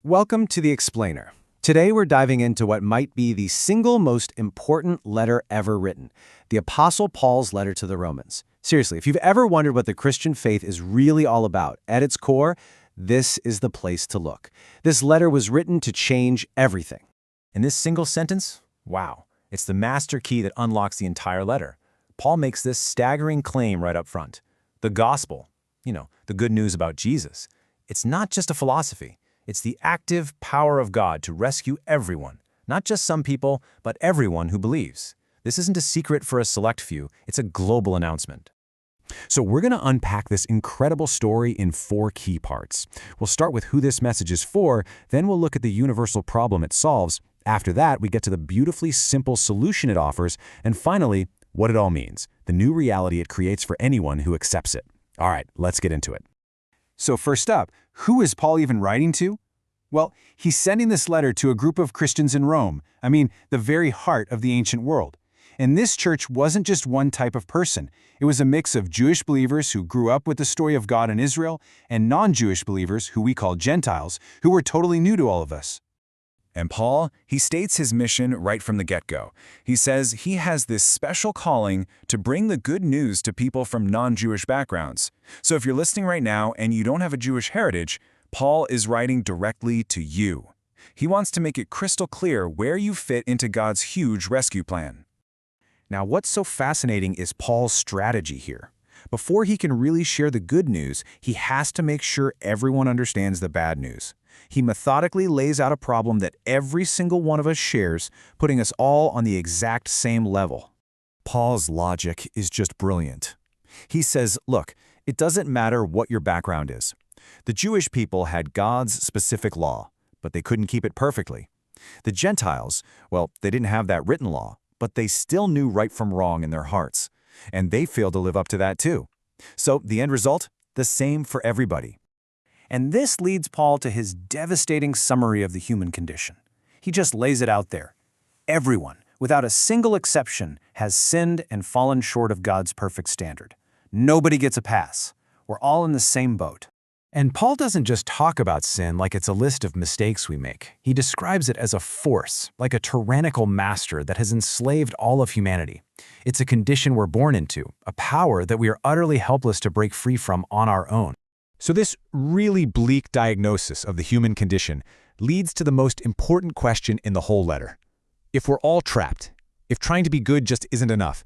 Welcome to The Explainer. Today we're diving into what might be the single most important letter ever written, the Apostle Paul's letter to the Romans. Seriously, if you've ever wondered what the Christian faith is really all about, at its core, this is the place to look. This letter was written to change everything. In this single sentence, wow, it's the master key that unlocks the entire letter. Paul makes this staggering claim right up front. The gospel, the good news about Jesus, it's not just a philosophy. It's the active power of God to rescue everyone, not just some people, but everyone who believes. This isn't a secret for a select few, it's a global announcement. So we're going to unpack this incredible story in 4 key parts. We'll start with who this message is for, then we'll look at the universal problem it solves. After that, we get to the beautifully simple solution it offers, and finally, what it all means, the new reality it creates for anyone who accepts it. All right, let's get into it. So first up, who is Paul even writing to? Well, he's sending this letter to a group of Christians in Rome, the very heart of the ancient world. And this church wasn't just one type of person. It was a mix of Jewish believers who grew up with the story of God in Israel and non-Jewish believers, who we call Gentiles, who were totally new to all of us. And Paul, he states his mission right from the get-go. He says he has this special calling to bring the good news to people from non-Jewish backgrounds. So if you're listening right now and you don't have a Jewish heritage, Paul is writing directly to you. He wants to make it crystal clear where you fit into God's huge rescue plan. Now, what's so fascinating is Paul's strategy here. Before he can really share the good news, he has to make sure everyone understands the bad news. He methodically lays out a problem that every single one of us shares, putting us all on the exact same level. Paul's logic is just brilliant. He says, look, it doesn't matter what your background is. The Jewish people had God's specific law, but they couldn't keep it perfectly. The Gentiles, well, they didn't have that written law, but they still knew right from wrong in their hearts. And they failed to live up to that too. So the end result? The same for everybody. And this leads Paul to his devastating summary of the human condition. He just lays it out there. Everyone, without a single exception, has sinned and fallen short of God's perfect standard. Nobody gets a pass. We're all in the same boat. And Paul doesn't just talk about sin like it's a list of mistakes we make. He describes it as a force, like a tyrannical master that has enslaved all of humanity. It's a condition we're born into, a power that we are utterly helpless to break free from on our own. So this really bleak diagnosis of the human condition leads to the most important question in the whole letter. If we're all trapped, if trying to be good just isn't enough,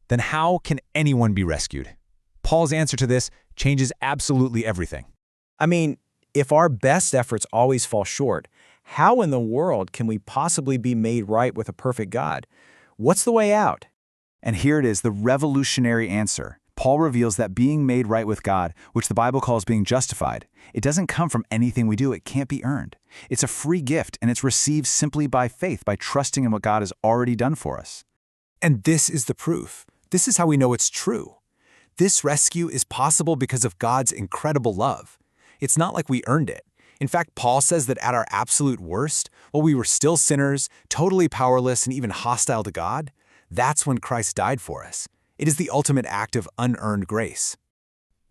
then how can anyone be rescued? Paul's answer to this changes absolutely everything. If our best efforts always fall short, how in the world can we possibly be made right with a perfect God? What's the way out? And here it is, the revolutionary answer. Paul reveals that being made right with God, which the Bible calls being justified, it doesn't come from anything we do. It can't be earned. It's a free gift, and it's received simply by faith, by trusting in what God has already done for us. And this is the proof. This is how we know it's true. This rescue is possible because of God's incredible love. It's not like we earned it. In fact, Paul says that at our absolute worst, while we were still sinners, totally powerless, and even hostile to God, that's when Christ died for us. It is the ultimate act of unearned grace.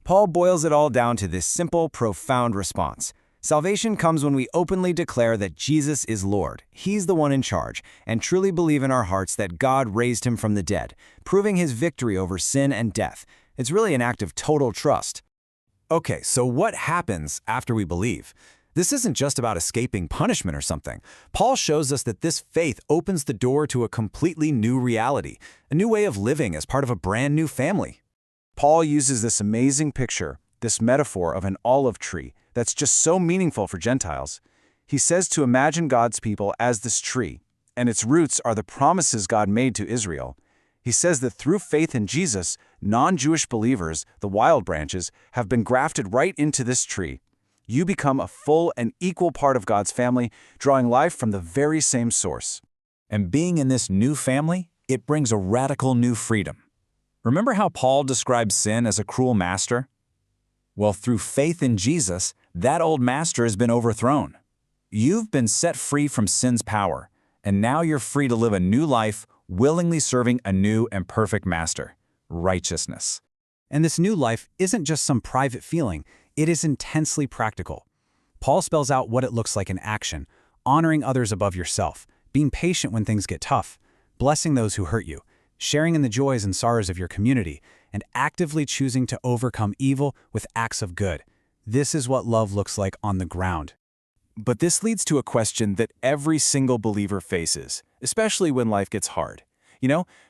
Paul boils it all down to this simple, profound response. Salvation comes when we openly declare that Jesus is Lord. He's the one in charge, and truly believe in our hearts that God raised him from the dead, proving his victory over sin and death. It's really an act of total trust. Okay, so what happens after we believe? This isn't just about escaping punishment or something. Paul shows us that this faith opens the door to a completely new reality, a new way of living as part of a brand new family. Paul uses this amazing picture, this metaphor of an olive tree that's just so meaningful for Gentiles. He says to imagine God's people as this tree, and its roots are the promises God made to Israel. He says that through faith in Jesus, non-Jewish believers, the wild branches, have been grafted right into this tree. You become a full and equal part of God's family, drawing life from the very same source. And being in this new family, it brings a radical new freedom. Remember how Paul describes sin as a cruel master? Well, through faith in Jesus, that old master has been overthrown. You've been set free from sin's power, and now you're free to live a new life, willingly serving a new and perfect master, righteousness. And this new life isn't just some private feeling, it is intensely practical. Paul spells out what it looks like in action, honoring others above yourself, being patient when things get tough, blessing those who hurt you, sharing in the joys and sorrows of your community, and actively choosing to overcome evil with acts of good. This is what love looks like on the ground. But this leads to a question that every single believer faces, especially when life gets hard.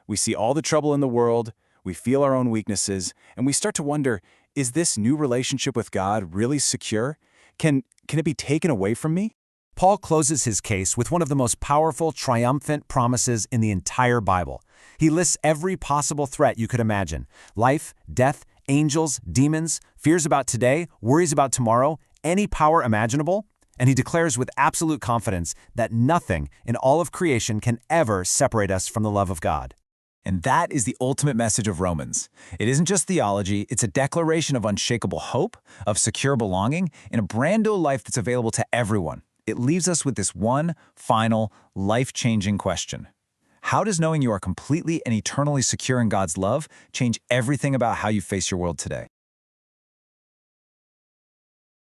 We see all the trouble in the world, we feel our own weaknesses, and we start to wonder, is this new relationship with God really secure? Can it be taken away from me? Paul closes his case with one of the most powerful, triumphant promises in the entire Bible. He lists every possible threat you could imagine: life, death, angels, demons, fears about today, worries about tomorrow, any power imaginable. And he declares with absolute confidence that nothing in all of creation can ever separate us from the love of God. And that is the ultimate message of Romans. It isn't just theology, it's a declaration of unshakable hope, of secure belonging, in a brand new life that's available to everyone. It leaves us with this one final, life-changing question. How does knowing you are completely and eternally secure in God's love change everything about how you face your world today?